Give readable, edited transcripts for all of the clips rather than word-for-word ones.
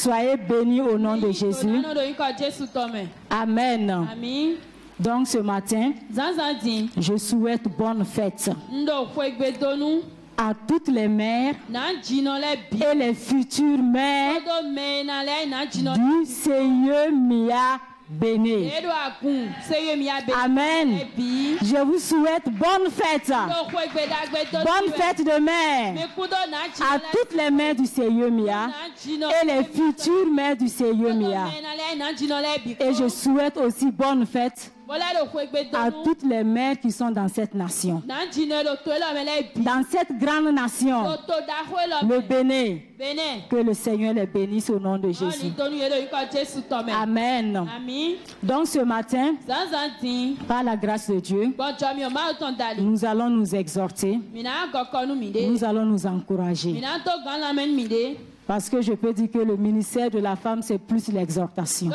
Soyez bénis au nom de Jésus. Amen. Donc ce matin, je souhaite bonne fête à toutes les mères et les futures mères du Seigneur Mia Béné. Amen. Je vous souhaite bonne fête. Bonne fête de mère à toutes les mères du Seigneur Mia et les futures mères du Seigneur Mia. Et je souhaite aussi bonne fête à toutes les mères qui sont dans cette nation. Dans cette grande nation, le Bénin. Que le Seigneur les bénisse au nom de Jésus. Amen. Donc ce matin, par la grâce de Dieu, nous allons nous exhorter. Nous allons nous encourager. Parce que je peux dire que le ministère de la femme, c'est plus l'exhortation.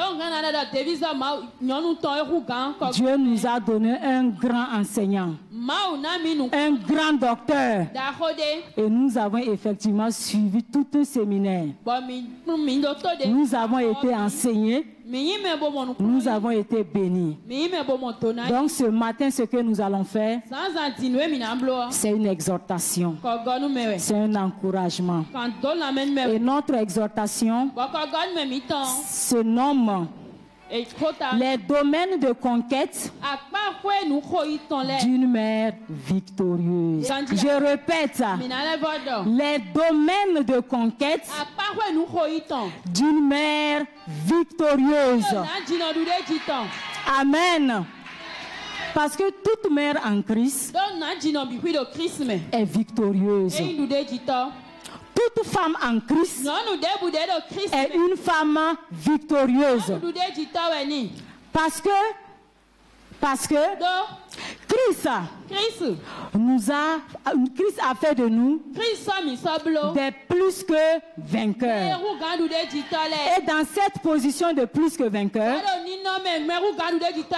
Dieu nous a donné un grand enseignant, un grand docteur. Et nous avons effectivement suivi tout un séminaire. Nous avons été enseignés. Nous avons été bénis. Donc ce matin, ce que nous allons faire, c'est une exhortation. C'est un encouragement. Et notre exhortation se nomme les domaines de conquête d'une mère victorieuse. Je répète, les domaines de conquête d'une mère victorieuse. Amen. Parce que toute mère en Christ est victorieuse. Toute femme en Christ est une femme victorieuse. Parce que Christ a fait de nous des plus que vainqueurs. Et dans cette position de plus que vainqueurs,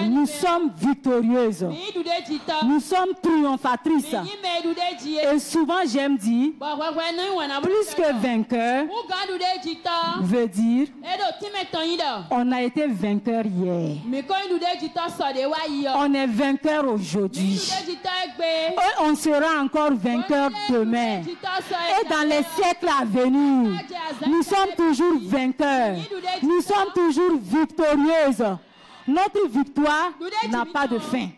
nous sommes victorieuses. Nous sommes triomphatrices. Et souvent j'aime dire, plus que vainqueur veut dire, on a été vainqueur hier. On est vainqueur aujourd'hui. Et on sera encore vainqueur demain. Et dans les siècles à venir, nous sommes toujours vainqueurs. Nous sommes toujours victorieuses. Notre victoire n'a pas de fin.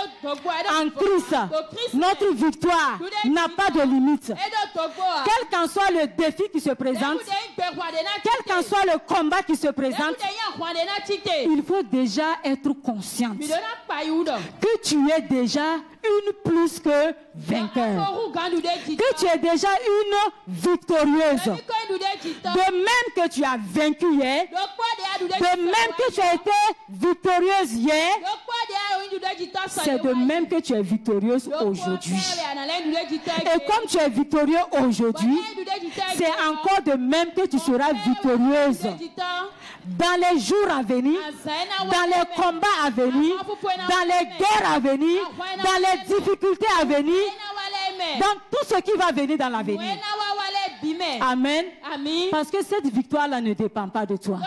En Christ, notre victoire n'a pas de limite. Quel qu'en soit le défi qui se présente, quel qu'en soit le combat qui se présente, il faut déjà être consciente que tu es déjà une plus que vainqueur, que tu es déjà une victorieuse. De même que tu as vaincu hier, de même que tu as été victorieuse hier, c'est de même que tu es victorieuse aujourd'hui. Et comme tu es victorieux aujourd'hui, c'est encore de même que tu seras victorieuse dans les jours à venir, dans les combats à venir, dans les guerres à venir, dans les difficultés à venir, dans tout ce qui va venir dans l'avenir. Amen. Parce que cette victoire-là ne dépend pas de toi.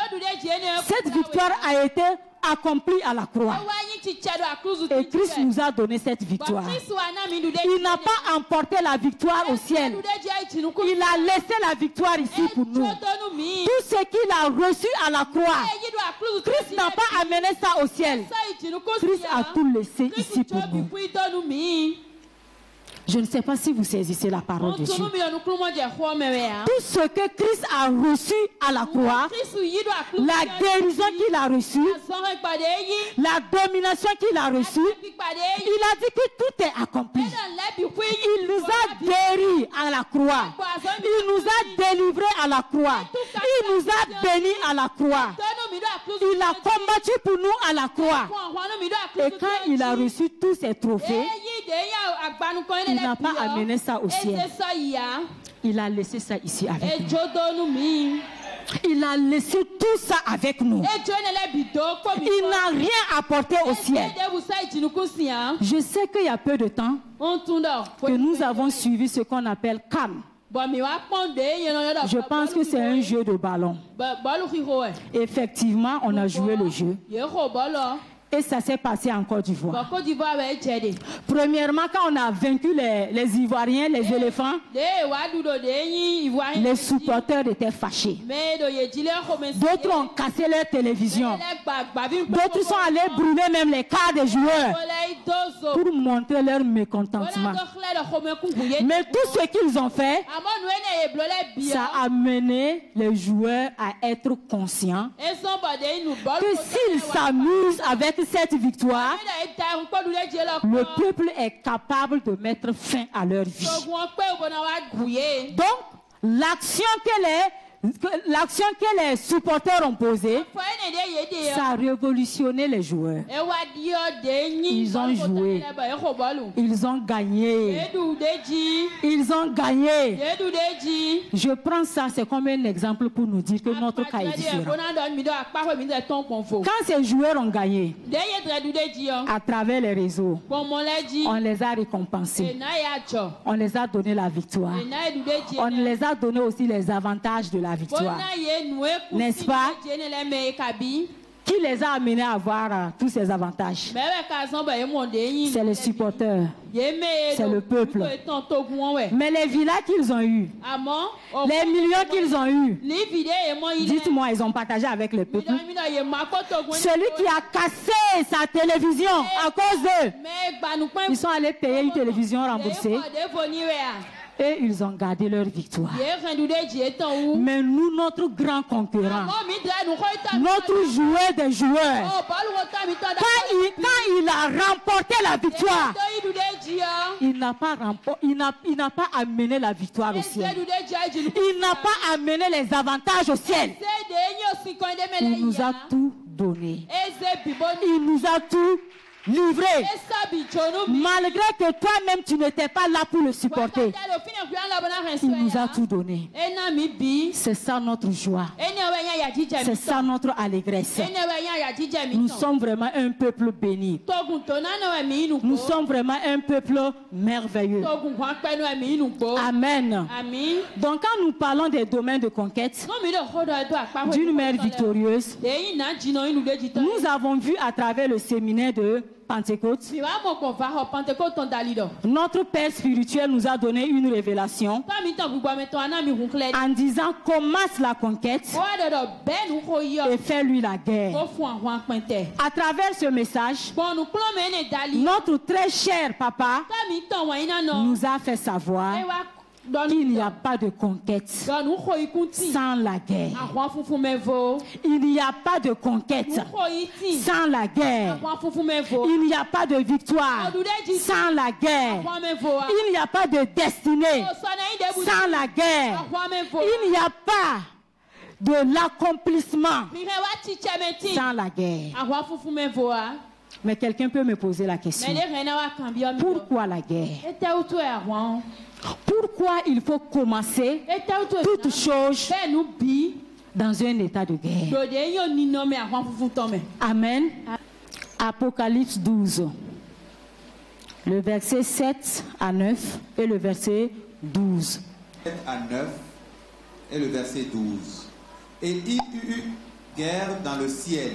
Cette victoire a été accomplie à la croix. Et Christ nous a donné cette victoire. Il n'a pas emporté la victoire au ciel. Il a laissé la victoire ici pour nous. Tout ce qu'il a reçu à la croix, Christ n'a pas amené ça au ciel. Christ a tout laissé ici pour nous. Je ne sais pas si vous saisissez la parole de Dieu. Tout ce que Christ a reçu à la croix, la guérison qu'il a reçue, la domination qu'il a reçue, il a dit que tout est accompli. Il nous a guéris à la croix. Il nous a délivrés à la croix. Il nous a bénis à la croix. Il a combattu pour nous à la croix. Et quand il a reçu tous ces trophées, il n'a pas amené ça au ciel. Il a laissé ça ici avec nous. Il a laissé tout ça avec nous. Il n'a rien apporté au ciel. Je sais qu'il y a peu de temps que nous avons suivi ce qu'on appelle CAM. Je pense que c'est un jeu de ballon. Effectivement, on a joué le jeu. Et ça s'est passé en Côte d'Ivoire. Premièrement, quand on a vaincu les Ivoiriens, les éléphants, les supporters étaient fâchés. D'autres ont cassé leur télévision. D'autres sont allés brûler même les cas des joueurs pour montrer leur mécontentement. Mais tout ce qu'ils ont fait, ça a amené les joueurs à être conscients que s'ils s'amusent avec cette victoire, le peuple est capable de mettre fin à leur vie. Donc, l'action que les supporters ont posée, ça a révolutionné les joueurs. Ils ont joué. Ils ont gagné. Ils ont gagné. Je prends ça, c'est comme un exemple pour nous dire que notre cas est différent. Quand ces joueurs ont gagné, à travers les réseaux, on les a récompensés. On les a donné la victoire. On les a donné aussi les avantages de la victoire. N'est-ce pas? Qui les a amenés à avoir tous ces avantages? C'est les supporters. C'est le peuple. Mais les villas qu'ils ont eus, les millions qu'ils ont eus, dites-moi, ils ont partagé avec le peuple. Celui qui a cassé sa télévision à cause d'eux, ils sont allés payer une télévision remboursée. Et ils ont gardé leur victoire. Mais nous, notre grand concurrent, notre joueur des joueurs, quand il a remporté la victoire, il n'a pas amené la victoire au ciel. Il n'a pas amené les avantages au ciel. Il nous a tout donné. Il nous a tout livré. Malgré que toi-même tu n'étais pas là pour le supporter, il nous a tout donné. C'est ça notre joie. C'est ça notre allégresse. Nous sommes vraiment un peuple béni. Nous sommes vraiment un peuple merveilleux. Amen. Donc quand nous parlons des domaines de conquête d'une mère victorieuse, nous avons vu à travers le séminaire de Pentecôte, notre Père spirituel nous a donné une révélation en disant commence la conquête et fais-lui la guerre. À travers ce message, notre très cher papa nous a fait savoir qu'il n'y a pas de conquête sans la guerre. Il n'y a pas de conquête sans la guerre. Il n'y a pas de victoire sans la guerre. Il n'y a pas de destinée sans la guerre. Il n'y a pas de l'accomplissement sans la guerre. Mais quelqu'un peut me poser la question. Pourquoi la guerre? Pourquoi il faut commencer toute chose dans un état de guerre? Amen. Apocalypse 12, le verset 7 à 9 et le verset 12. 7 à 9 et le verset 12. Et il y eut guerre dans le ciel.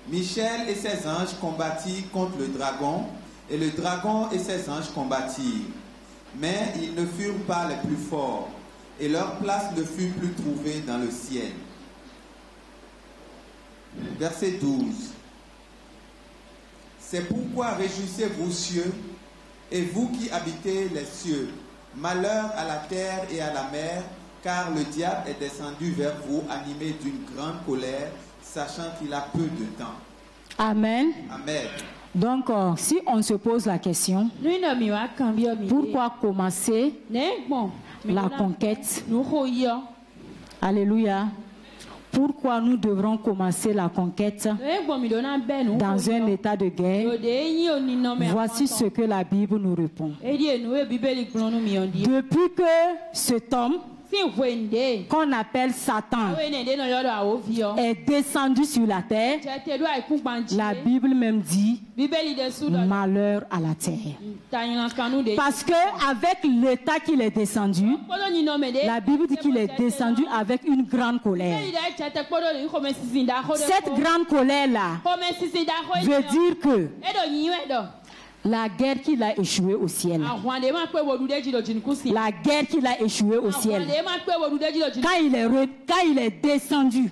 Michel et ses anges combattirent contre le dragon, et le dragon et ses anges combattirent. Mais ils ne furent pas les plus forts, et leur place ne fut plus trouvée dans le ciel. Verset 12. C'est pourquoi réjouissez-vous cieux, et vous qui habitez les cieux. Malheur à la terre et à la mer, car le diable est descendu vers vous, animé d'une grande colère, sachant qu'il a peu de temps. Amen. Amen. Donc, si on se pose la question, pourquoi commencer la conquête? Alléluia. Pourquoi nous devrons commencer la conquête dans un état de guerre? Voici ce que la Bible nous répond. Depuis que cet homme qu'on appelle Satan, est descendu sur la terre, la Bible même dit malheur à la terre. Parce que avec l'état qu'il est descendu, la Bible dit qu'il est descendu avec une grande colère. Cette grande colère-là veut dire que la guerre qu'il a échoué au ciel. La guerre qu'il a échoué au ciel. Quand il est descendu,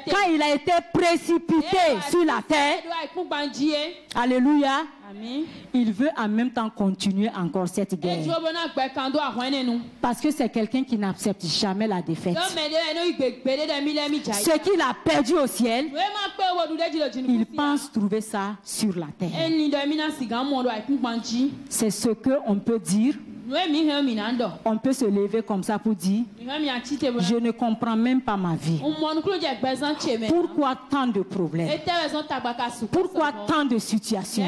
quand il a été précipité sur la terre, alléluia, il veut en même temps continuer encore cette guerre. Parce que c'est quelqu'un qui n'accepte jamais la défaite. Ce qu'il a perdu au ciel, il pense trouver ça sur la terre. C'est ce qu'on peut dire. On peut se lever comme ça pour dire je ne comprends même pas ma vie. Pourquoi tant de problèmes? Pourquoi tant de situations?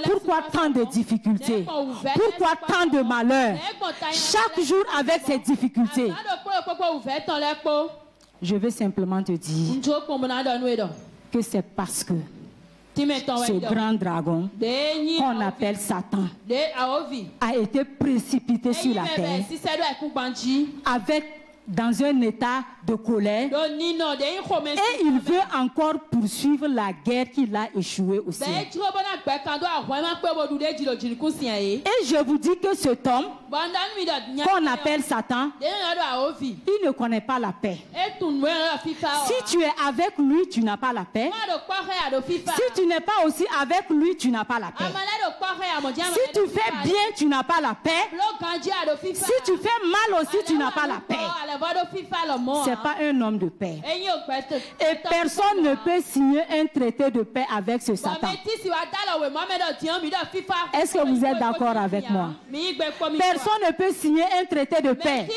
Pourquoi tant de difficultés? Pourquoi tant de malheurs? Chaque jour avec ces difficultés. Je veux simplement te dire que c'est parce que ce grand dragon qu'on appelle Satan a été précipité sur la terre dans un état de colère et il veut encore poursuivre la guerre qu'il a échoué au ciel. Et je vous dis que cet homme qu'on appelle Satan, il ne connaît pas la paix. Si tu es avec lui, tu n'as pas la paix. Si tu n'es pas aussi avec lui, tu n'as pas la paix. Si tu fais bien, tu n'as pas la paix. Si tu fais mal aussi, tu n'as pas la paix. C'est pas un homme de paix. Et personne ne peut signer un traité de paix avec ce Satan. Est-ce que vous êtes d'accord avec moi? Personne ne peut signer un traité de paix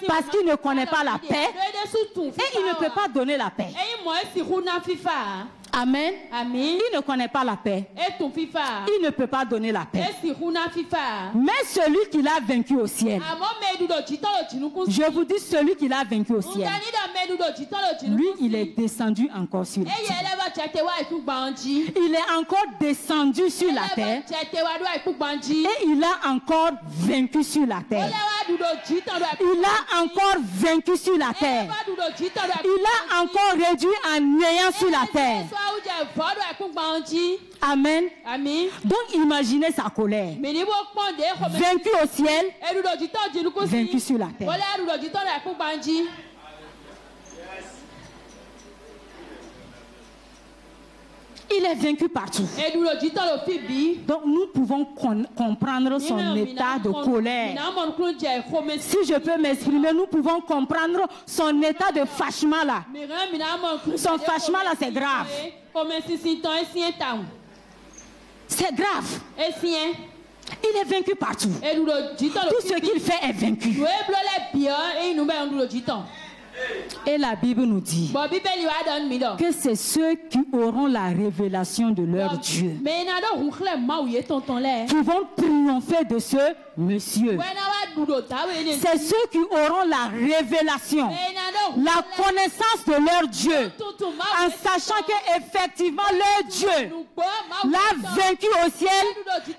parce qu'il ne connaît pas la paix et il ne peut pas donner la paix. Amen. Il ne connaît pas la paix. Il ne peut pas donner la paix. Mais celui qui l'a vaincu au ciel, je vous dis celui qui l'a vaincu au ciel, lui il est descendu encore sur la terre. Il est encore descendu sur la terre et il a encore vaincu sur la terre. Il a encore vaincu sur la terre. Il a encore réduit en néant sur la terre. Amen. Donc imaginez sa colère. Vaincu au ciel, vaincu sur la terre. Il est vaincu partout. Donc nous pouvons comprendre son état de colère. Si je peux m'exprimer, nous pouvons comprendre son état de fâchement là. Son fâchement là, c'est grave. C'est grave. Il est vaincu partout. Tout ce qu'il fait est vaincu. Et la Bible nous dit que c'est ceux qui auront la révélation de leur Dieu qui vont triompher de ce monsieur. C'est ceux qui auront la révélation, la connaissance de leur Dieu, en sachant qu'effectivement leur Dieu l'a vaincu au ciel,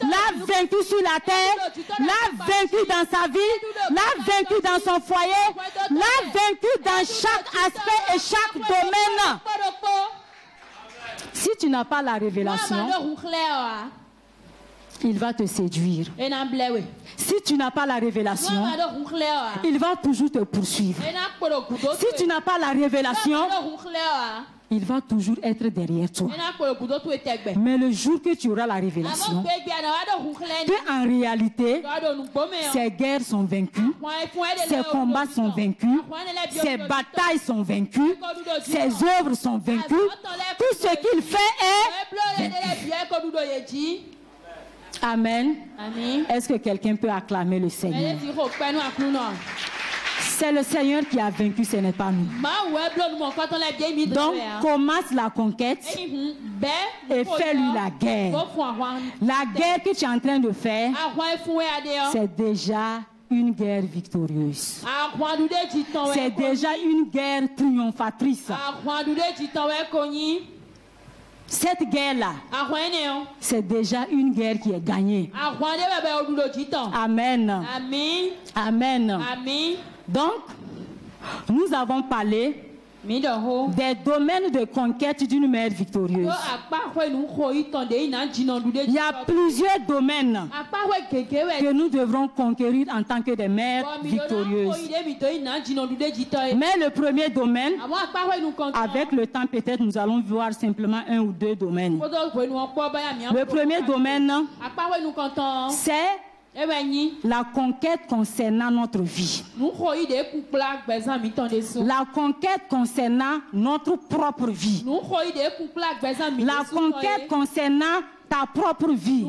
l'a vaincu sur la terre, l'a vaincu dans sa vie, l'a vaincu dans son foyer, l'a vaincu dans chaque aspect et chaque domaine. Si tu n'as pas la révélation, il va te séduire. Si tu n'as pas la révélation, il va toujours te poursuivre. Si tu n'as pas la révélation, il va toujours être derrière toi. Mais le jour que tu auras la révélation, que en réalité, ces guerres sont vaincues, ces combats sont vaincus, ces batailles sont vaincues, ces œuvres sont vaincues, tout ce qu'il fait est vaincu. Amen. Est-ce que quelqu'un peut acclamer le Seigneur? C'est le Seigneur qui a vaincu, ce n'est pas nous. Donc, commence la conquête et fais-lui la guerre. La guerre que tu es en train de faire, c'est déjà une guerre victorieuse. C'est déjà une guerre triomphatrice. Cette guerre-là, c'est déjà une guerre qui est gagnée. Amen. Amen. Donc, nous avons parlé des domaines de conquête d'une mère victorieuse. Il y a plusieurs domaines que nous devrons conquérir en tant que des mères victorieuses. Mais le premier domaine, avec le temps peut-être nous allons voir simplement un ou deux domaines. Le premier domaine, c'est la conquête concernant notre vie. La conquête concernant notre propre vie. La conquête concernant ta propre vie.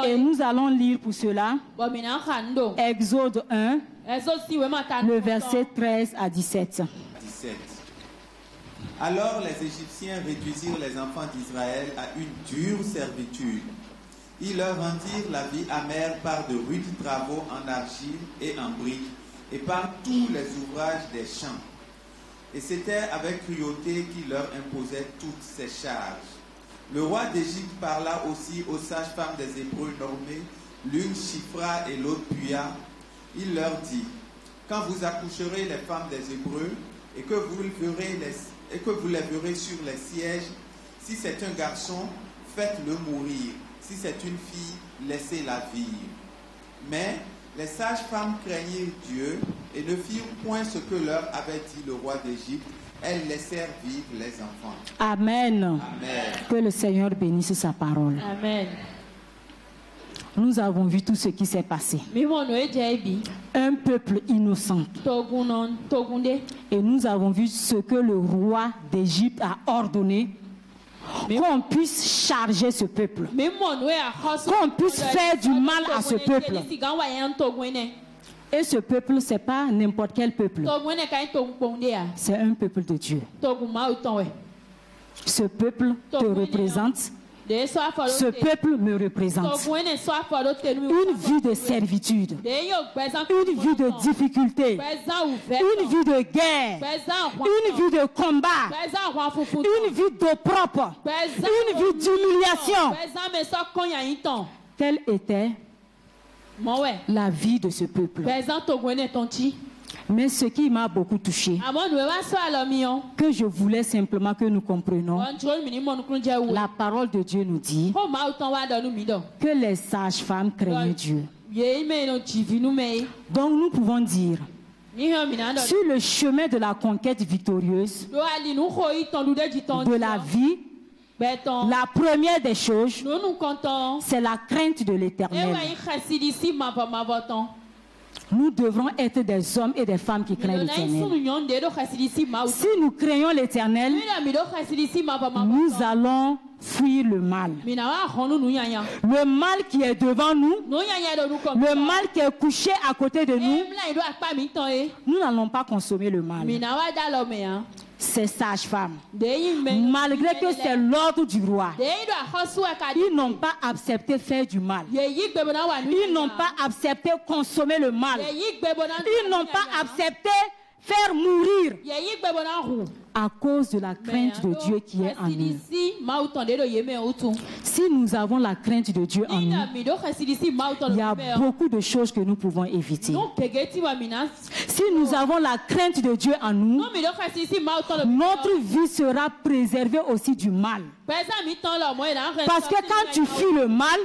Et nous allons lire pour cela Exode 1, le verset 13 à 17. Alors les Égyptiens réduisirent les enfants d'Israël à une dure servitude. Ils leur rendirent la vie amère par de rudes travaux en argile et en briques, et par tous les ouvrages des champs. Et c'était avec cruauté qu'il leur imposait toutes ces charges. Le roi d'Égypte parla aussi aux sages-femmes des Hébreux nommées, l'une Shifra et l'autre Puya. Il leur dit, quand vous accoucherez les femmes des Hébreux, et que vous les verrez sur les sièges, si c'est un garçon, faites-le mourir. Si c'est une fille, laissez-la vivre. Mais les sages-femmes craignirent Dieu et ne firent point ce que leur avait dit le roi d'Égypte. Elles laissèrent vivre les enfants. Amen. Amen. Que le Seigneur bénisse sa parole. Amen. Nous avons vu tout ce qui s'est passé. Un peuple innocent. Et nous avons vu ce que le roi d'Égypte a ordonné. Qu'on puisse charger ce peuple. Qu'on puisse faire du mal à ce peuple. Et ce peuple, ce n'est pas n'importe quel peuple. C'est un peuple de Dieu. Ce peuple te représente. Ce peuple me représente. Une vie de servitude, une vie de difficulté, une vie de guerre, une vie de combat, une vie d'opprobre, une vie d'humiliation. Telle était la vie de ce peuple. Mais ce qui m'a beaucoup touché, que je voulais simplement que nous comprenions, la parole de Dieu nous dit que les sages-femmes craignent Dieu. Donc nous pouvons dire, sur le chemin de la conquête victorieuse de la vie, la première des choses, c'est la crainte de l'Éternel. Nous devrons être des hommes et des femmes qui craignent l'Éternel. Si nous craignons l'Éternel, nous allons fuir le mal. Le mal qui est devant nous, le mal qui est couché à côté de nous, nous n'allons pas consommer le mal. Ces sages-femmes, malgré que c'est l'ordre du roi, ils n'ont pas accepté faire du mal. Ils n'ont pas accepté consommer le mal. Ils n'ont pas accepté faire mourir à cause de la crainte de Dieu qui est en nous. Si nous avons la crainte de Dieu en nous, il y a beaucoup de choses que nous pouvons éviter. Si nous avons la crainte de Dieu en nous, notre vie sera préservée aussi du mal. Parce que quand tu fuis le mal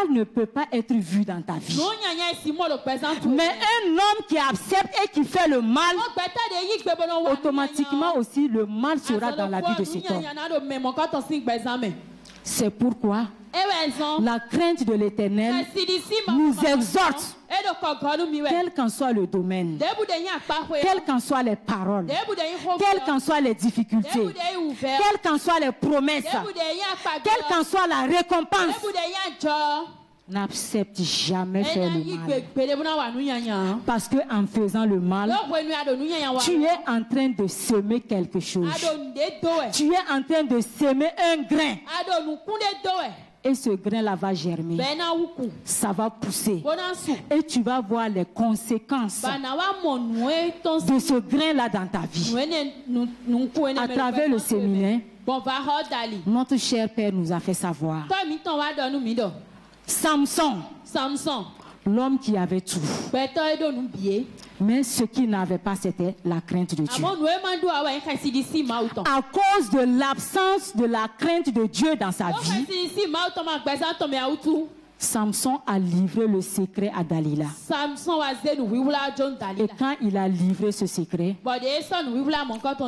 ne peut pas être vu dans ta vie. Mais un homme qui accepte et qui fait le mal, automatiquement aussi le mal sera dans la vie de cet homme. C'est pourquoi la crainte de l'Éternel nous exhorte, quel qu'en soit le domaine, quelles qu'en soient les paroles, quelles qu'en soient les difficultés, quelles qu'en soient les promesses, quelle qu'en soit la récompense, n'accepte jamais faire le mal. Parce qu'en faisant le mal, tu es en train de semer quelque chose. Tu es en train de semer un grain. Et ce grain-là va germer. Ça va pousser. Et tu vas voir les conséquences de ce grain-là dans ta vie. À travers le séminaire, notre cher Père nous a fait savoir. Samson, l'homme qui avait tout. Mais ce qu'il n'avait pas, c'était la crainte de Dieu. À cause de l'absence de la crainte de Dieu dans sa vie, Samson a livré le secret à Dalila. Et quand il a livré ce secret,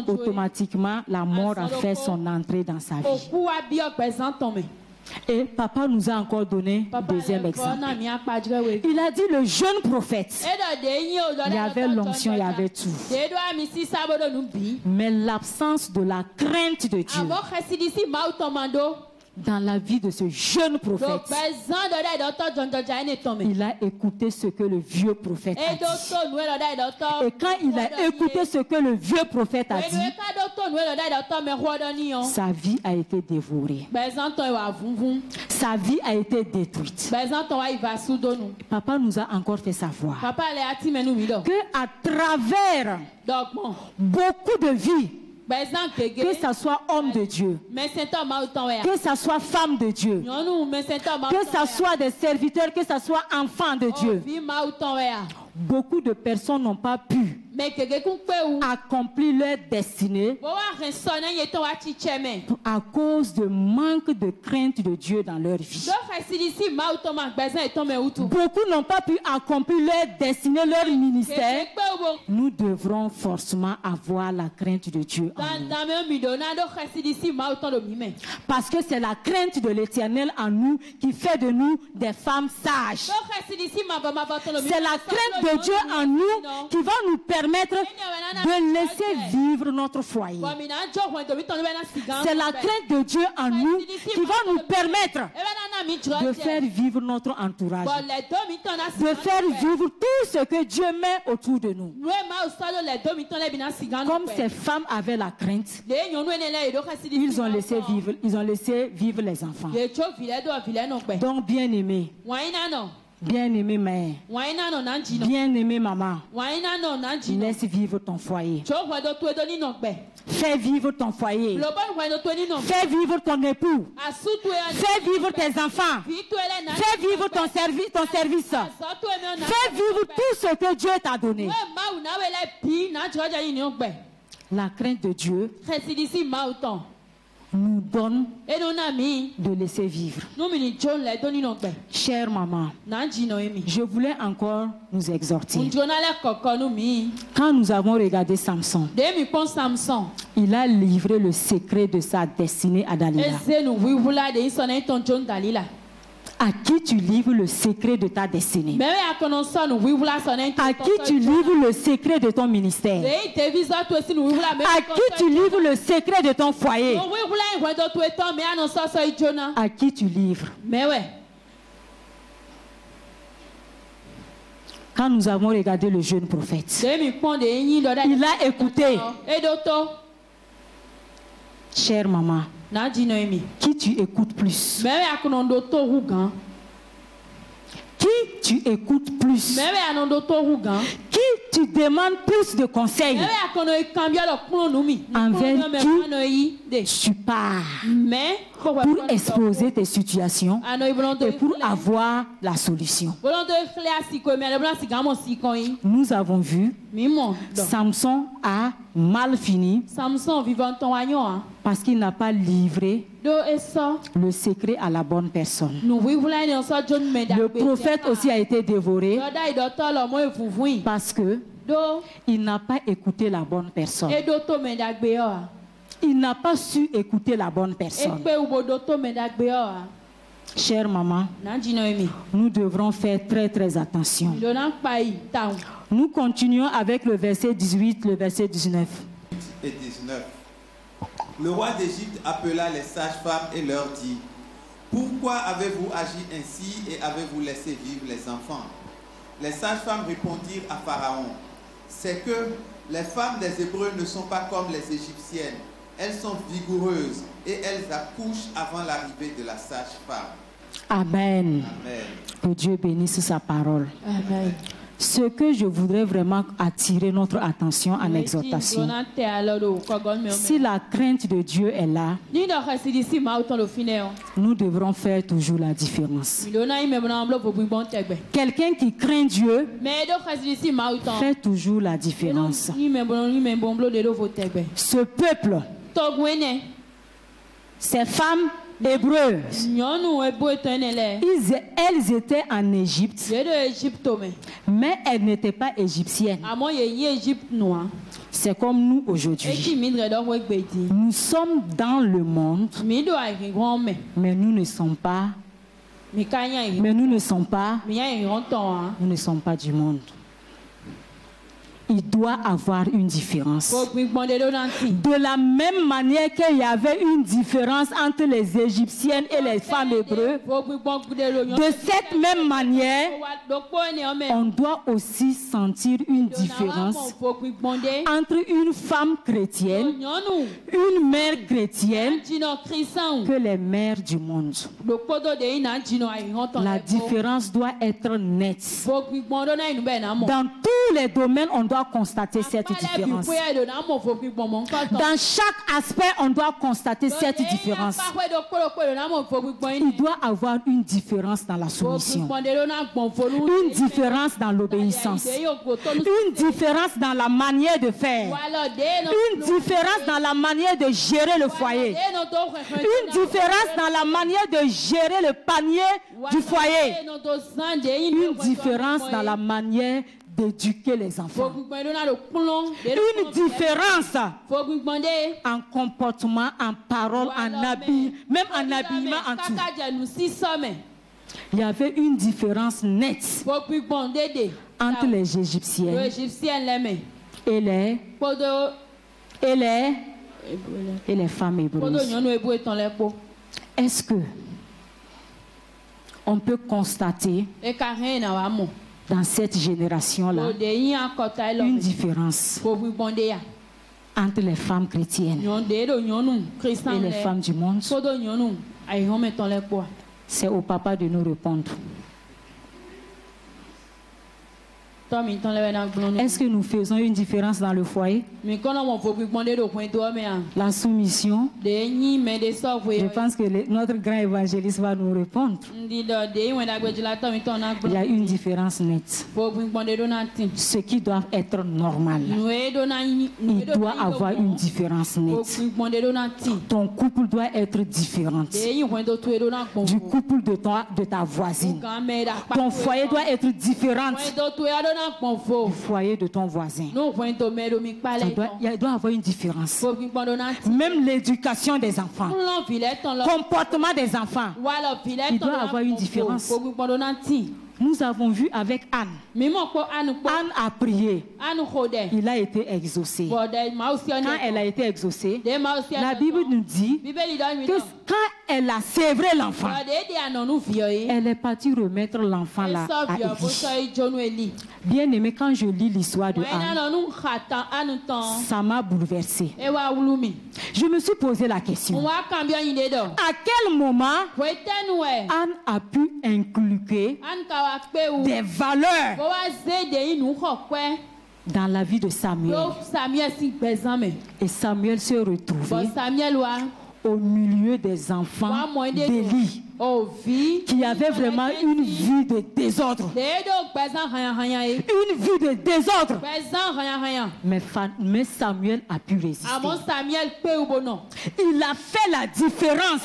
automatiquement, la mort a fait son entrée dans sa vie. Et papa nous a encore donné un deuxième exemple. Il a dit le jeune prophète. Il y avait l'onction, il y avait tout. Mais l'absence de la crainte de Dieu dans la vie de ce jeune prophète, il a écouté ce que le vieux prophète a dit. Et quand il a écouté ce que le vieux prophète a dit, sa vie a été dévorée. Sa vie a été détruite. Papa nous a encore fait savoir que à travers beaucoup de vies, que ça soit homme de Dieu, que ça soit femme de Dieu, que ça soit des serviteurs, que ça soit enfants de Dieu, beaucoup de personnes n'ont pas pu accomplir leur destinée à cause de manque de crainte de Dieu dans leur vie. Beaucoup n'ont pas pu accomplir leur destinée, leur ministère. Nous devrons forcément avoir la crainte de Dieu en nous. Parce que c'est la crainte de l'Éternel en nous qui fait de nous des femmes sages. C'est la crainte de Dieu en nous qui va nous permettre de laisser vivre notre foyer. C'est la crainte de Dieu en nous qui va nous permettre de faire vivre notre entourage, de faire vivre tout ce que Dieu met autour de nous. Comme ces femmes avaient la crainte, ils ont laissé vivre les enfants. Donc, bien-aimés, bien-aimée mère, bien-aimée maman, laisse vivre ton foyer. Fais vivre ton foyer. Fais vivre ton époux. Fais vivre tes enfants. Fais vivre ton service. Fais vivre tout ce que Dieu t'a donné. La crainte de Dieu nous donne de laisser vivre. Chère maman, je voulais encore nous exhorter. Quand nous avons regardé Samson, il a livré le secret de sa destinée à Dalila. À qui tu livres le secret de ta destinée? À qui tu livres le secret de ton ministère? À qui tu livres le secret de ton foyer? À qui tu livres? Quand nous avons regardé le jeune prophète, il a écouté. Chère maman, qui tu écoutes plus? Qui tu écoutes plus? Qui tu demandes plus de conseils? Envers qui tu pars pour exposer tes situations et pour avoir la solution. Nous avons vu, Samson a mal fini parce qu'il n'a pas livré le secret à la bonne personne. Le prophète aussi a été dévoré parce que il n'a pas écouté la bonne personne. Il n'a pas su écouter la bonne personne. Chère maman, nous devrons faire très très attention. Nous continuons avec le verset 18, le verset 19. Et 19. Le roi d'Égypte appela les sages-femmes et leur dit: pourquoi avez-vous agi ainsi et avez-vous laissé vivre les enfants? Les sages-femmes répondirent à Pharaon: c'est que les femmes des Hébreux ne sont pas comme les Égyptiennes, Elles sont vigoureuses et elles accouchent avant l'arrivée de la sage-femme. Amen. Amen. Que Dieu bénisse sa parole. Amen. Ce que je voudrais vraiment attirer notre attention en exhortation, si la crainte de Dieu est là, nous devrons faire toujours la différence. Quelqu'un qui craint Dieu fait toujours la différence. Ce peuple, ces femmes hébreuses, elles étaient en Égypte, mais elles n'étaient pas égyptiennes. C'est comme nous aujourd'hui. Nous sommes dans le monde, mais nous ne sommes pas du monde. Il doit avoir une différence. De la même manière qu'il y avait une différence entre les Égyptiennes et les femmes hébreues, de cette même manière, on doit aussi sentir une différence entre une femme chrétienne, une mère chrétienne, que les mères du monde. La différence doit être nette. Dans tous les domaines, on doit constater cette différence. Dans chaque aspect, on doit constater cette différence. Il doit avoir une différence dans la soumission, une différence dans l'obéissance, une différence dans la manière de faire, une différence dans la manière de gérer le foyer, une différence dans la manière de gérer le panier du foyer, une différence dans la manière d'éduquer les enfants, une différence en comportement, en parole, en habillement, même en habillement, en tout. Il y avait une différence nette entre les Égyptiennes et les femmes hébreues. Est-ce que on peut constater dans cette génération-là une différence entre les femmes chrétiennes et les femmes du monde? C'est au papa de nous répondre. Est-ce que nous faisons une différence dans le foyer? La soumission. Je pense que notre grand évangéliste va nous répondre. Il y a une différence nette. Ce qui doit être normal, il doit avoir une différence nette. Ton couple doit être différent du couple de ta voisine. Ton foyer doit être différent du foyer de ton voisin. Il doit avoir une différence. Même l'éducation des enfants, comportement des enfants, il doit avoir une différence. Nous avons vu avec Anne. Anne a prié. Il a été exaucé. Quand elle a été exaucée, la Bible nous dit que quand elle a sévré l'enfant, elle est partie remettre l'enfant là à Élie. Bien aimé, quand je lis l'histoire de Anne, ça m'a bouleversée. Je me suis posé la question. À quel moment Anne a pu inculquer des valeurs dans la vie de Samuel? Et Samuel se retrouvait au milieu des enfants d'Élie, qui avait vraiment une vie de désordre. Une vie de désordre. Mais Samuel a pu résister. Il a fait la différence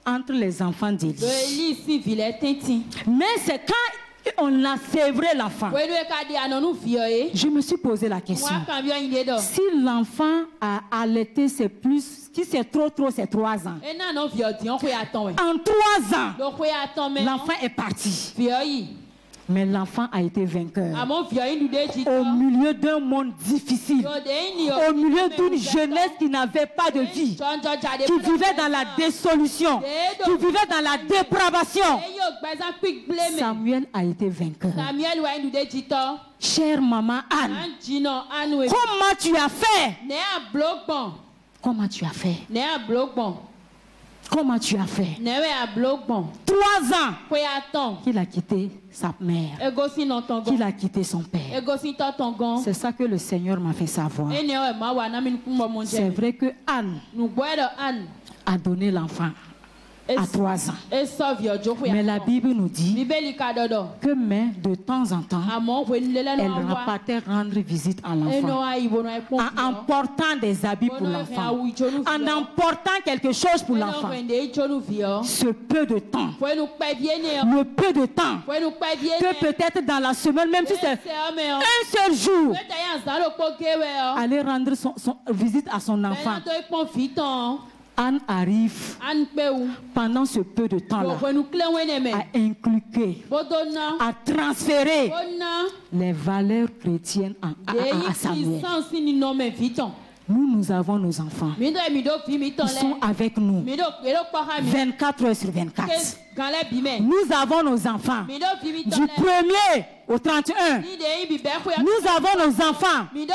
entre les enfants d'Élie. Mais c'est quand on a sévré l'enfant, je me suis posé la question. Si l'enfant a allaité, c'est plus, si c'est trop, c'est 3 ans. En 3 ans, l'enfant est parti. Mais l'enfant a été vainqueur. Au milieu d'un monde difficile, au milieu d'une jeunesse qui n'avait pas de vie, qui vivait dans la dissolution, qui vivait dans la dépravation, Samuel a été vainqueur. Chère maman Anne, comment tu as fait? Comment tu as fait? Comment tu as fait? 3 ans qu'il a quitté sa mère, qu'il a quitté son père. C'est ça que le Seigneur m'a fait savoir. C'est vrai que Anne a donné l'enfant à 3 ans. Mais la Bible nous dit que mais de temps en temps, elle repartait rendre visite à l'enfant en emportant des habits pour l'enfant, en emportant quelque chose pour l'enfant. Ce peu de temps, le peu de temps, que peut-être dans la semaine, même si c'est un seul jour, aller rendre son visite à son enfant. Anne arrive pendant ce peu de temps-là à inculquer, à transférer les valeurs chrétiennes à Samuel. Nous avons nos enfants. Ils sont avec nous 24 heures sur 24. Nous avons nos enfants du 1er au 31. Nous avons nos enfants du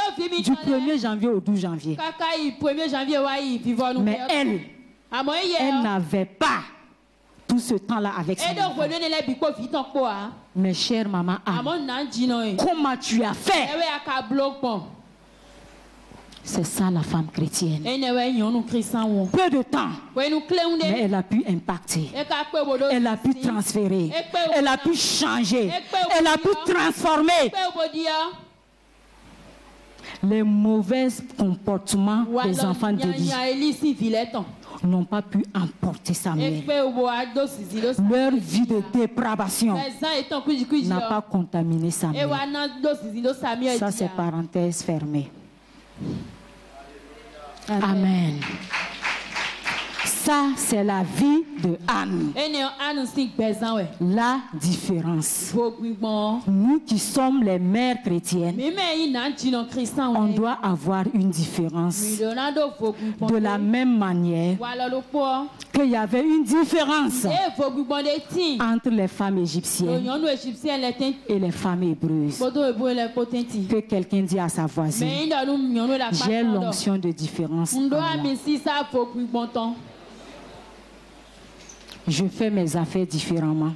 1er janvier au 12 janvier. Mais elle n'avait pas tout ce temps-là avec son enfant. Mais chère maman Anne, comment tu as fait? C'est ça la femme chrétienne. Peu de temps, mais elle a pu impacter, elle a pu transférer, elle a pu changer, elle a pu transformer. Les mauvais comportements des enfants d'Élie n'ont pas pu emporter Samuel. Leur vie de dépravation n'a pas contaminé Samuel. Ça, c'est parenthèse fermée. Amen. Ça, c'est la vie de Anne. La différence. Nous qui sommes les mères chrétiennes, on doit avoir une différence. De la même manière qu'il y avait une différence entre les femmes égyptiennes et les femmes hébreues. Que quelqu'un dit à sa voisine, j'ai l'onction de différence en moi. Je fais mes affaires différemment.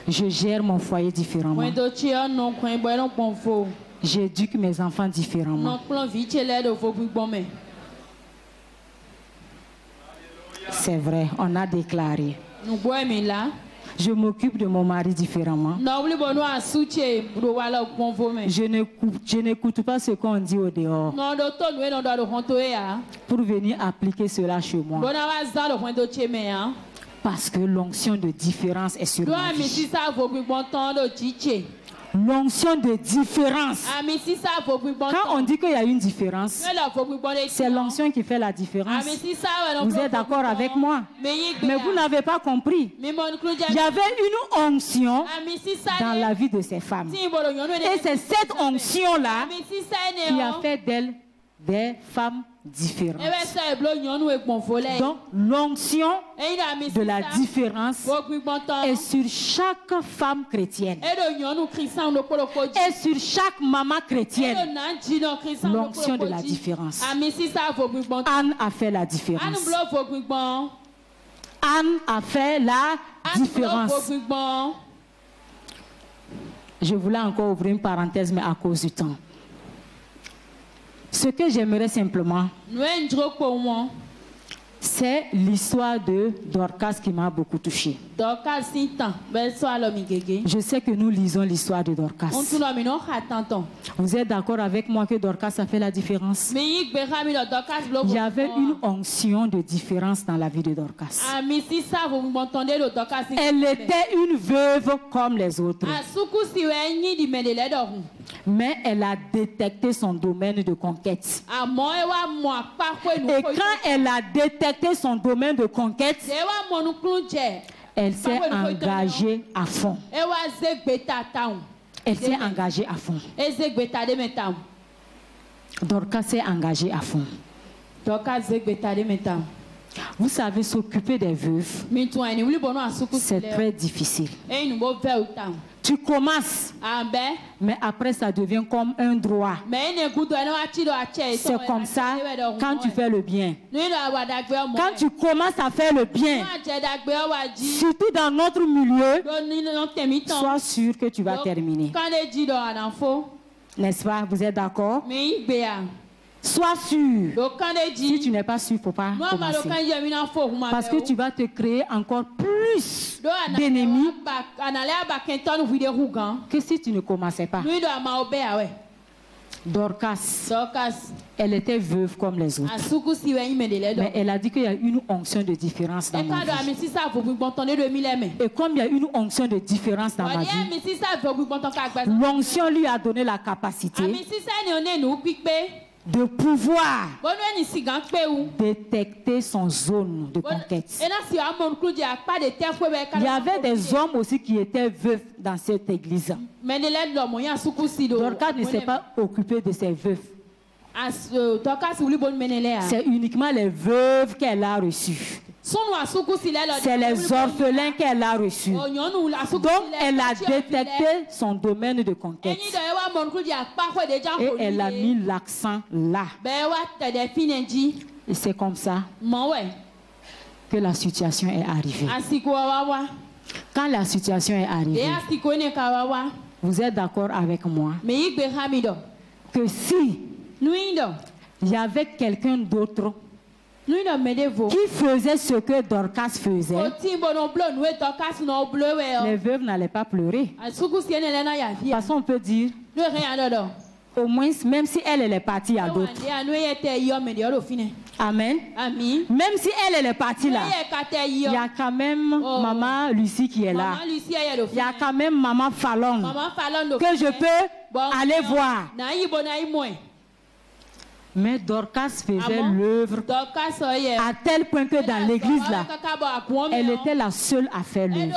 Je gère mon foyer différemment. J'éduque mes enfants différemment. C'est vrai, on a déclaré. Je m'occupe de mon mari différemment. Je n'écoute pas ce qu'on dit au dehors pour venir appliquer cela chez moi. Parce que l'onction de différence est sur ma vie. L'onction de différence. Quand on dit qu'il y a une différence, c'est l'onction qui fait la différence. Vous êtes d'accord avec moi? Mais vous n'avez pas compris. Il y avait une onction dans la vie de ces femmes. Et c'est cette onction-là qui a fait d'elles des femmes différentes. Donc l'onction de la différence est sur chaque femme chrétienne et sur chaque maman chrétienne. L'onction de la différence. Anne a fait la différence. Anne a fait la différence. Je voulais encore ouvrir une parenthèse, mais à cause du temps. Ce que j'aimerais simplement, c'est l'histoire de Dorcas qui m'a beaucoup touchée. Je sais que nous lisons l'histoire de Dorcas. Vous êtes d'accord avec moi que Dorcas a fait la différence? Il y avait une onction de différence dans la vie de Dorcas. Elle était une veuve comme les autres. Mais elle a détecté son domaine de conquête. Et quand elle a détecté son domaine de conquête, Elle s'est engagée à fond. Elle s'est engagée à fond. Dorcas s'est engagée à fond. Vous savez, s'occuper des veuves, c'est très difficile. Tu commences, mais après ça devient comme un droit. C'est comme ça quand tu fais le bien. Quand tu commences à faire le bien, surtout dans notre milieu, sois sûr que tu vas terminer. N'est-ce pas? Vous êtes d'accord? Sois sûr. Si tu n'es pas sûr, il ne faut pas commencer. Parce que tu vas te créer encore plus d'ennemis que si tu ne commençais pas. Dorcas, elle était veuve comme les autres. Mais elle a dit qu'il y a une onction de différence dans ma vie. Et comme il y a une onction de différence dans ma vie, l'onction lui a donné la capacité de pouvoir détecter son zone de conquête. Il y avait des hommes aussi qui étaient veufs dans cette église. Dorcas ne s'est pas occupé de ses veufs. C'est uniquement les veuves qu'elle a reçues. C'est les orphelins qu'elle a reçus. Donc, elle a détecté son domaine de conquête. Et elle a mis l'accent là. Et c'est comme ça que la situation est arrivée. Quand la situation est arrivée, vous êtes d'accord avec moi que si il y avait quelqu'un d'autre qui faisait ce que Dorcas faisait, les veuves n'allaient pas pleurer. Parce qu'on peut dire, au moins, même si elle est partie, il y a d'autres. Amen. Même si elle est partie là, il y a quand même Maman Lucie qui est là. Il y a quand même Maman Fallon que je peux aller voir. Mais Dorcas faisait l'œuvre à tel point que dans l'église là, elle était la seule à faire l'œuvre. Et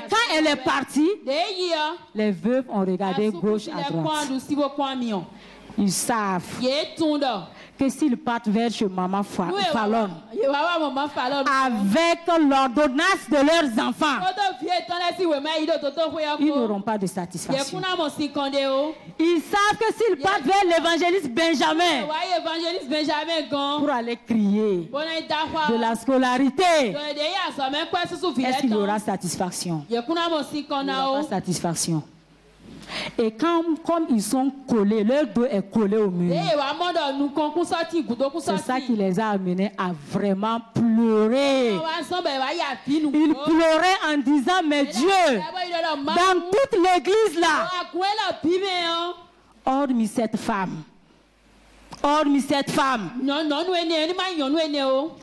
quand elle est partie, les veuves ont regardé gauche à droite. Ils savent que s'ils partent vers chez Maman Fallon, avec l'ordonnance de leurs enfants, ils n'auront pas de satisfaction. Ils savent que s'ils partent vers l'évangéliste Benjamin pour aller crier de la scolarité, est-ce qu'il y aura satisfaction? Il n'y aura pas satisfaction. Et comme ils sont collés, leur dos est collé au mur. C'est ça qui les a amenés à vraiment pleurer. Ils pleuraient en disant, mais Dieu, dans toute l'église là, hormis cette femme,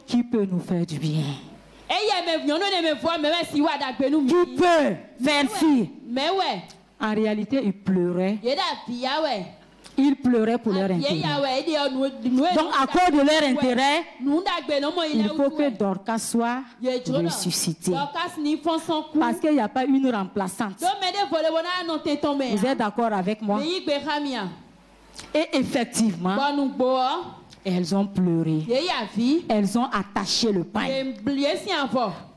qui peut nous faire du bien? Qui peut faire ci? En réalité, ils pleuraient. Ils pleuraient pour leur intérêt. Donc, à cause de leur intérêt, il faut que Dorcas soit ressuscité. Parce qu'il n'y a pas une remplaçante. Vous êtes d'accord avec moi? Et effectivement, elles ont pleuré. Elles ont attaché le pain.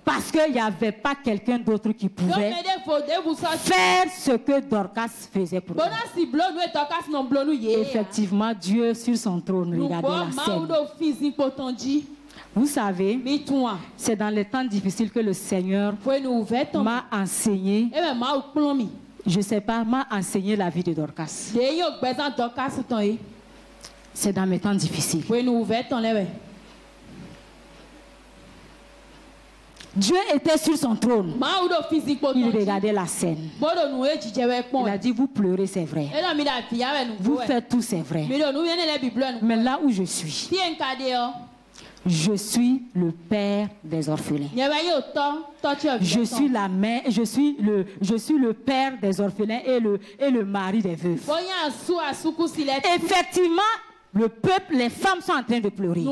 Parce qu'il n'y avait pas quelqu'un d'autre qui pouvait faire ce que Dorcas faisait pour eux. Effectivement, Dieu sur son trône, regardez la scène. Vous savez, c'est dans les temps difficiles que le Seigneur m'a enseigné, je ne sais pas, m'a enseigné la vie de Dorcas. C'est dans mes temps difficiles. Dieu était sur son trône. Il regardait la scène. Il a dit, vous pleurez, c'est vrai. Vous faites tout, c'est vrai. Mais là où je suis le père des orphelins. Je suis la mère, je suis le père des orphelins et le mari des veuves. Effectivement, Le peuple, les femmes sont en train de pleurer.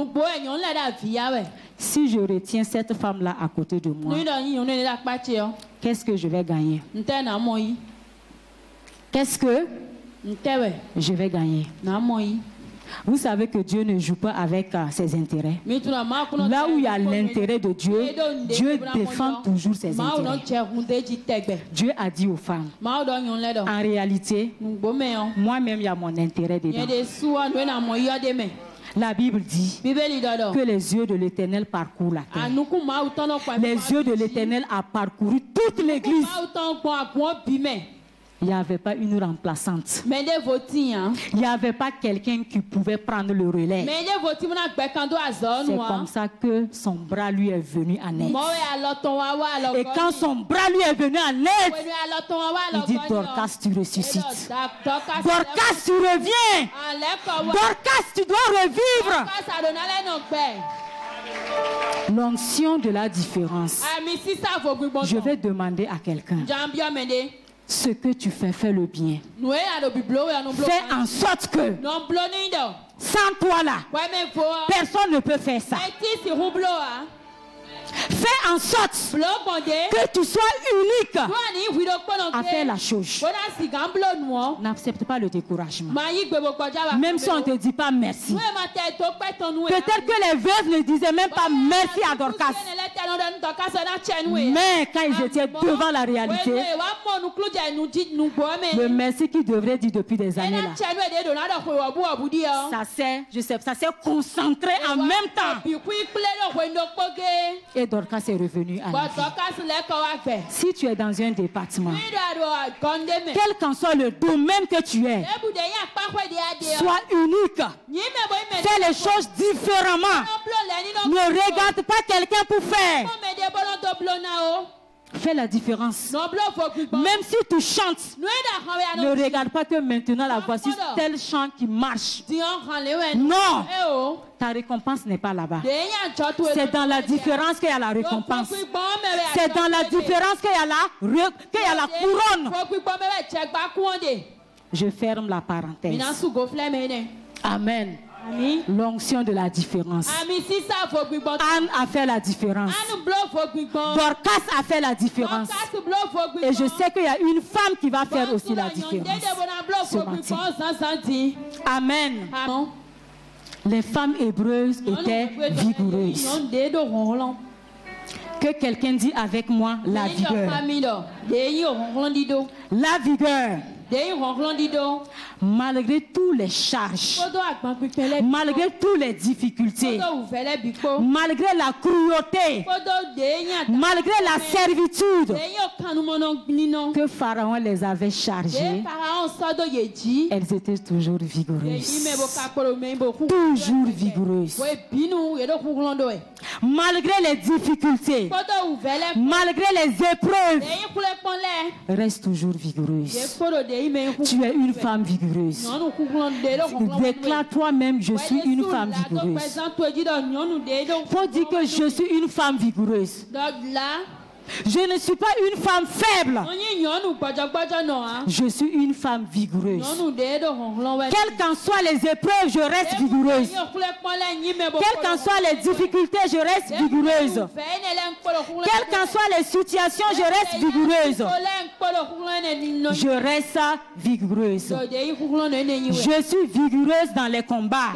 Si je retiens cette femme-là à côté de moi, qu'est-ce que je vais gagner? Qu'est-ce que je vais gagner? Vous savez que Dieu ne joue pas avec ses intérêts. Là où il y a l'intérêt de Dieu, Dieu défend toujours ses intérêts. Dieu a dit aux femmes, en réalité, moi-même, il y a mon intérêt dedans. La Bible dit que les yeux de l'Éternel parcourent la terre. Les yeux de l'Éternel ont parcouru toute l'église. Il n'y avait pas une remplaçante. Il n'y avait pas quelqu'un qui pouvait prendre le relais. C'est comme ça que son bras lui est venu en aide. Et quand son bras lui est venu en aide, il dit, Dorcas, tu ressuscites. Dorcas, tu reviens. Dorcas, tu dois revivre. L'onction de la différence. Je vais demander à quelqu'un. Ce que tu fais, fais le bien. Fais en sorte que, sans toi là, personne ne peut faire ça. Fais en sorte que tu sois unique à faire la chose. N'accepte pas le découragement. Même si on ne te dit pas merci. Peut-être que les veuves ne disaient même pas merci à Dorcas. Mais quand ils étaient devant la réalité, le merci qu'ils devraient dire depuis des années là, ça s'est concentré en même temps. Et Dorcas est revenu à la vie. Si tu es dans un département, quel qu'en soit le domaine que tu es, sois unique. Fais les choses différemment. Ne regarde pas quelqu'un pour faire. Fais la différence. Même si tu chantes, ne regarde pas que maintenant la voici tel chant qui marche. Non, ta récompense n'est pas là-bas. C'est dans la différence qu'il y a la récompense. C'est dans la différence qu'il y a la couronne. Je ferme la parenthèse. Amen. L'onction de la différence. Anne a fait la différence. Dorcas a fait la différence. Et je sais qu'il y a une femme qui va faire aussi la différence ce matin. Amen. Les femmes hébreuses étaient vigoureuses. Que quelqu'un dit avec moi la vigueur. La vigueur. Malgré tous les charges, malgré toutes les difficultés, malgré la cruauté, malgré la servitude que Pharaon les avait chargées, elles étaient toujours vigoureuses. Toujours vigoureuses. Malgré les difficultés, malgré les épreuves, reste toujours vigoureuse. Tu es une femme vigoureuse. Déclare toi-même, je suis une femme vigoureuse. Faut dire que je suis une femme vigoureuse. Je ne suis pas une femme faible. Je suis une femme vigoureuse. Quelles qu'en soient les épreuves, je reste vigoureuse. Quelles qu'en soient les difficultés, je reste vigoureuse. Quelles qu'en soient les situations, je reste vigoureuse. Je reste vigoureuse. Je suis vigoureuse dans les combats.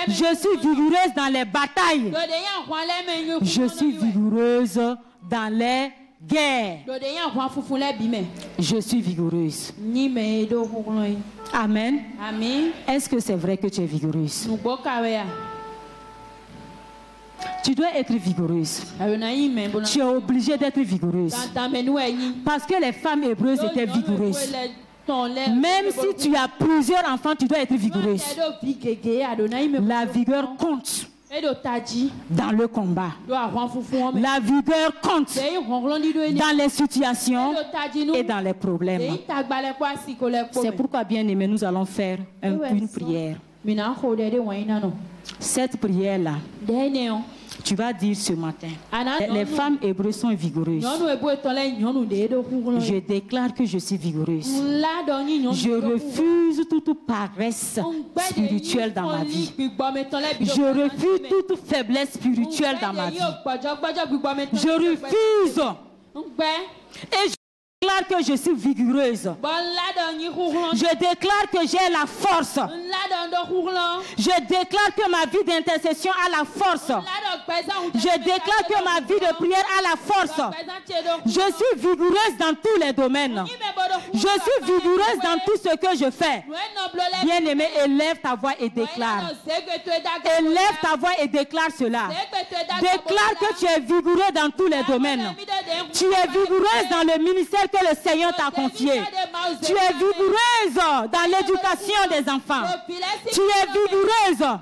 Je suis vigoureuse dans les batailles. Je suis vigoureuse dans les guerres. Je suis vigoureuse. Amen. Est-ce que c'est vrai que tu es vigoureuse? Tu dois être vigoureuse. Tu es obligée d'être vigoureuse. Parce que les femmes hébreuses étaient vigoureuses. Même si tu as plusieurs enfants, tu dois être vigoureuse. La vigueur compte dans le combat. La vigueur compte dans les situations et dans les problèmes. C'est pourquoi, bien aimé, nous allons faire une prière. Cette prière-là, Tu vas dire ce matin, les femmes hébreues sont vigoureuses. Je déclare que je suis vigoureuse. Je refuse toute paresse spirituelle dans ma vie. Je refuse toute faiblesse spirituelle dans ma vie. Je refuse. Et je déclare que je suis vigoureuse. Je déclare que j'ai la force. Je déclare que ma vie d'intercession a la force. Je déclare que ma vie de prière a la force. Je suis vigoureuse dans tous les domaines. Je suis vigoureuse dans tout ce que je fais. Bien-aimé, élève ta voix et déclare. Élève ta voix et déclare cela. Déclare que tu es vigoureux dans tous les domaines. Tu es vigoureuse dans le ministère que le Seigneur t'a confié. Tu es vigoureuse dans l'éducation des enfants. Tu es vigoureuse.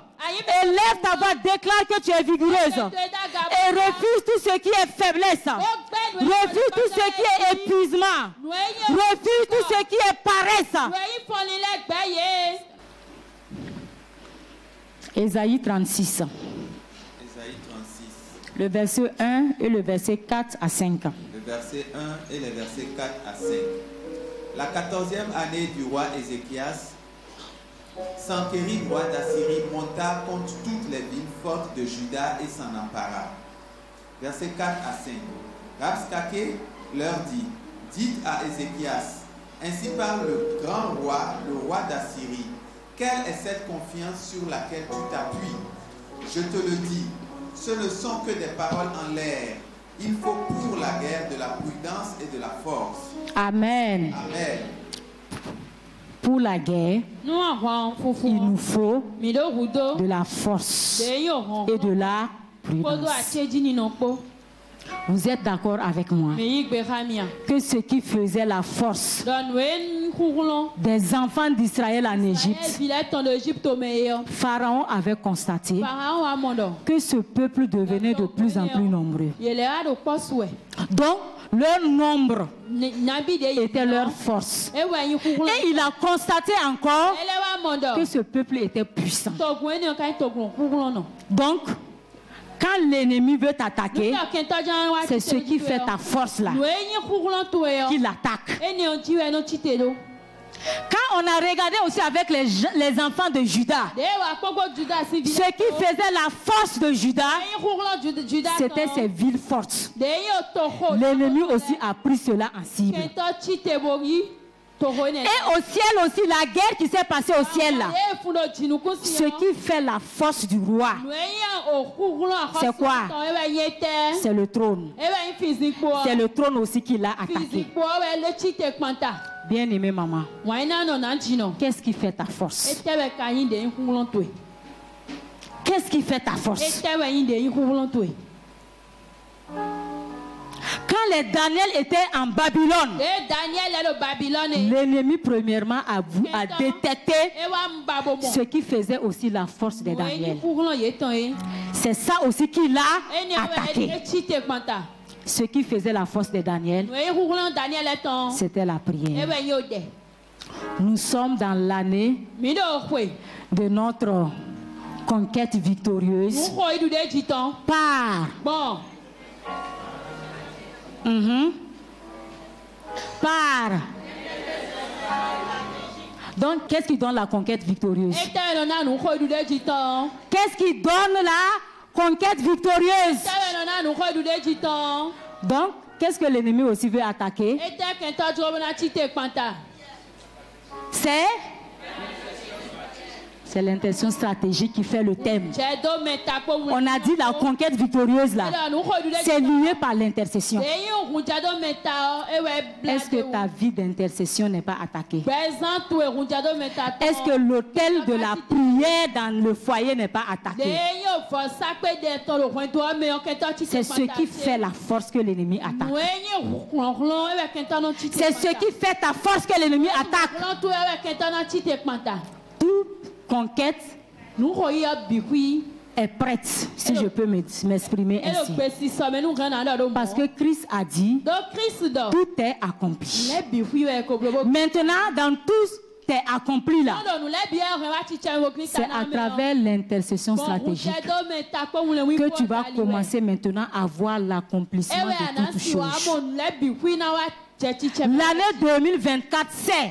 Élève ta voix, déclare que tu es vigoureuse. Et refuse tout ce qui est faiblesse. Refuse tout ce qui est épuisement. Refuse tout ce qui est paresse. Ésaïe 36. Le verset 1 et le verset 4 à 5. Le verset 1 et le verset 4 à 5. La 14e année du roi Ézéchias, Sanchérib, roi d'Assyrie, monta contre toutes les villes fortes de Juda et s'en empara. Verset 4 à 5. Rabscaké leur dit, dites à Ézéchias, ainsi parle le grand roi, le roi d'Assyrie, quelle est cette confiance sur laquelle tu t'appuies? Je te le dis, ce ne sont que des paroles en l'air. Il faut pour la guerre de la prudence et de la force. Amen. Amen. Pour la guerre, il nous faut de la force et de la prudence. Vous êtes d'accord avec moi que ce qui faisait la force des enfants d'Israël en Égypte, Pharaon avait constaté que ce peuple devenait de plus en plus nombreux. Donc, leur nombre était leur force. Et il a constaté encore que ce peuple était puissant. Donc, quand l'ennemi veut t'attaquer, c'est ce qui fait ta force là qui l'attaque. Quand on a regardé aussi avec les enfants de Juda, ce qui faisait la force de Juda, c'était ses villes fortes. L'ennemi aussi a pris cela en cible. Et au ciel aussi, la guerre qui s'est passée au ciel là, ce qui fait la force du roi, c'est quoi? C'est le trône. C'est le trône aussi qui l'a attaqué. Bien aimé maman, qu'est-ce qui fait ta force? Qu'est-ce qui fait ta force? Quand les Daniel étaient en Babylone, l'ennemi premièrement a détecté ce qui faisait aussi la force de Daniel. C'est ça aussi qui l'a attaqué. Ce qui faisait la force de Daniel, c'était la prière. Nous sommes dans l'année de notre conquête victorieuse par Donc, qu'est-ce qui donne la conquête victorieuse? Qu'est-ce qui donne la conquête victorieuse? Donc, qu'est-ce que l'ennemi aussi veut attaquer? C'est l'intention stratégique qui fait le thème. On a dit la conquête victorieuse là, c'est lié par l'intercession. Est-ce que ta vie d'intercession n'est pas attaquée? Est-ce que l'autel de la prière dans le foyer n'est pas attaqué? C'est ce qui fait la force que l'ennemi attaque. C'est ce qui fait ta force que l'ennemi attaque. Toute conquête est prête, si je peux m'exprimer ainsi. Parce que Christ a dit, tout est accompli. Maintenant, dans tout est accompli là, c'est à travers l'intercession stratégique que tu vas commencer maintenant à voir l'accomplissement de toutes choses. L'année 2024, c'est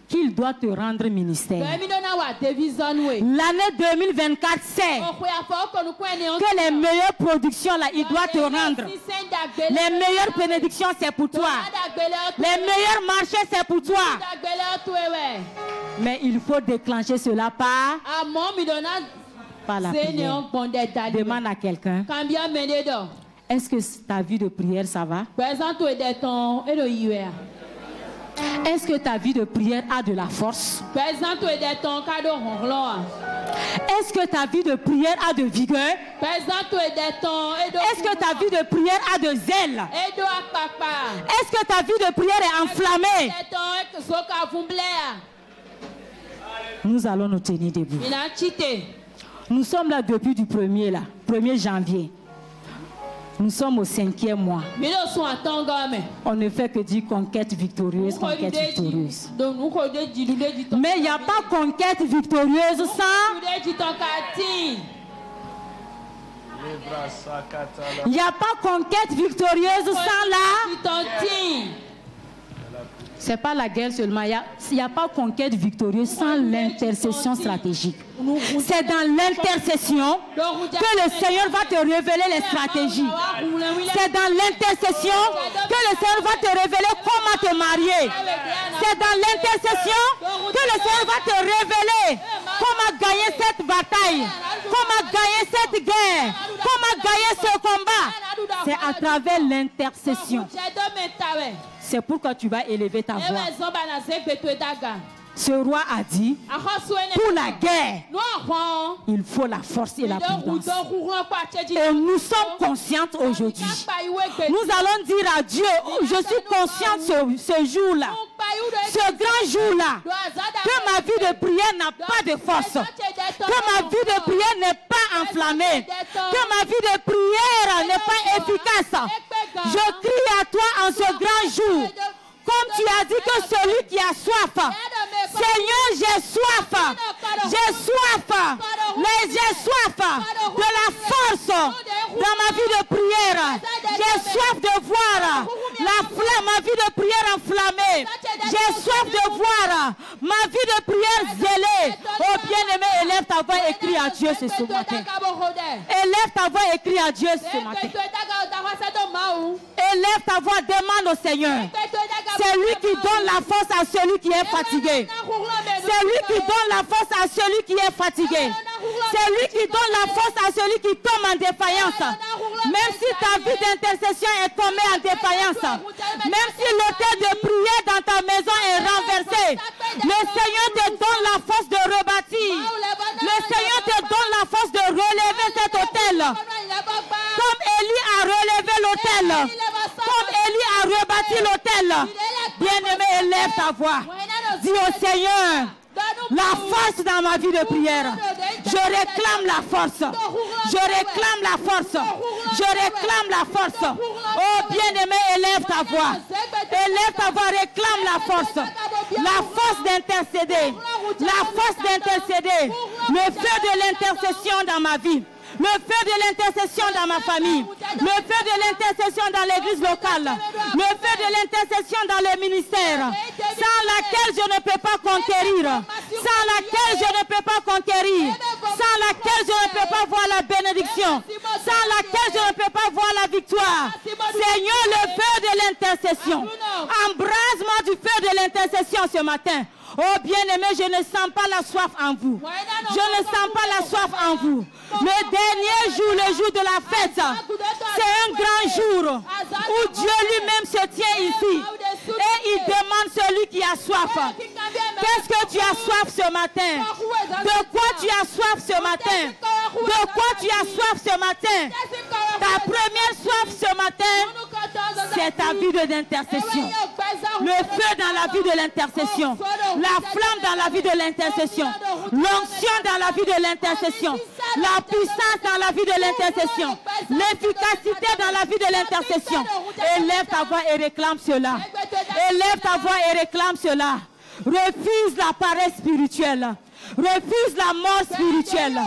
qu'il doit te rendre ministère. L'année 2024, c'est que les meilleures productions là, il doit te rendre. Les meilleures bénédictions, c'est pour toi. Les meilleurs marchés, c'est pour toi. Mais il faut déclencher cela par la prière. Demande à quelqu'un. Est-ce que ta vie de prière, ça va? Est-ce que ta vie de prière a de la force? Est-ce que ta vie de prière a de vigueur? Est-ce que ta vie de prière a de zèle? Est-ce que ta vie de prière est enflammée? Nous allons nous tenir debout. Nous sommes là depuis du 1er janvier. Nous sommes au 5e mois. On ne fait que dire conquête victorieuse, conquête victorieuse. Mais il n'y a pas conquête victorieuse sans... Il n'y a pas conquête victorieuse sans la... C'est pas la guerre seulement. Il n'y a pas conquête victorieuse sans l'intercession stratégique. C'est dans l'intercession que le Seigneur va te révéler les stratégies. C'est dans l'intercession que le Seigneur va te révéler comment te marier. C'est dans l'intercession que le Seigneur va te révéler comment gagner cette bataille, comment gagner cette guerre, comment gagner ce combat. C'est à travers l'intercession. C'est pourquoi tu vas élever ta voix. Ce roi a dit, pour la guerre, il faut la force et la prudence. Et nous sommes conscientes aujourd'hui. Nous allons dire à Dieu, je suis consciente ce jour-là, ce grand jour-là, que ma vie de prière n'a pas de force, que ma vie de prière n'est pas enflammée, que ma vie de prière n'est pas efficace. Je crie à toi en ce grand jour. Comme tu as dit que celui qui a soif, Seigneur, j'ai soif, j'ai soif de la force dans ma vie de prière. J'ai soif de voir la flamme, ma vie de prière enflammée. J'ai soif de voir ma vie de prière zélée. Oh bien-aimé, élève ta voix et crie à Dieu ce matin. Élève ta voix et crie à Dieu ce matin. Élève ta voix, demande au Seigneur. C'est lui qui donne la force à celui qui est fatigué. C'est lui qui donne la force à celui qui est fatigué. C'est lui qui donne la force à celui qui tombe en défaillance. Même si ta vie d'intercession est tombée en défaillance, même si l'autel de prière dans ta maison est renversé, le Seigneur te donne la force de rebâtir. Le Seigneur te donne la force de relever cet autel. Comme Élie a relevé l'autel, comme Élie a rebâti l'autel. Bien-aimé, élève ta voix. Dis au Seigneur, la force dans ma vie de prière. Je réclame la force. Je réclame la force. Je réclame la force. Oh bien-aimé, élève ta voix. Élève ta voix, réclame la force. La force d'intercéder. La force d'intercéder. Le feu de l'intercession dans ma vie. Le feu de l'intercession dans ma famille. Le feu de l'intercession dans l'église locale. Le feu de l'intercession dans le ministère. Sans laquelle je ne peux pas conquérir. Sans laquelle je ne peux pas conquérir. Sans laquelle je ne peux pas voir la bénédiction. Sans laquelle je ne peux pas voir la victoire. Seigneur, le feu de l'intercession. Embrase-moi du feu de l'intercession ce matin. Oh bien-aimé, je ne sens pas la soif en vous. Je ne sens pas la soif en vous. Le dernier jour, le jour de la fête, c'est un grand jour où Dieu lui-même se tient ici. Et il demande celui qui a soif. Qu'est-ce que tu as soif ce matin? De quoi tu as soif ce matin? De quoi tu as soif ce matin? Ta première soif ce matin, c'est ta vie d'intercession. Le feu dans la vie de l'intercession. La flamme dans la vie de l'intercession. L'onction dans la vie de l'intercession. La puissance dans la vie de l'intercession. L'efficacité dans la vie de l'intercession. Élève ta voix et réclame cela. Élève ta voix et réclame cela. Refuse la paresse spirituelle. Refuse la mort spirituelle.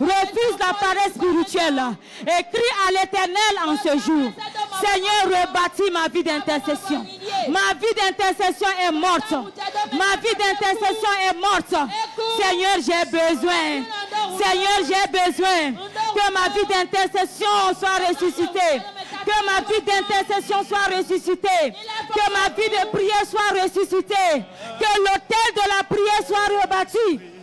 Refuse la paresse spirituelle. Et crie à l'Éternel en ce jour. Seigneur, rebâtis ma vie d'intercession. Ma vie d'intercession est morte. Ma vie d'intercession est morte. Seigneur, j'ai besoin. Seigneur, j'ai besoin que ma vie d'intercession soit ressuscitée. Que ma vie d'intercession soit ressuscitée. Que ma vie de prière soit ressuscitée. Que l'autel de la prière soit rebâti.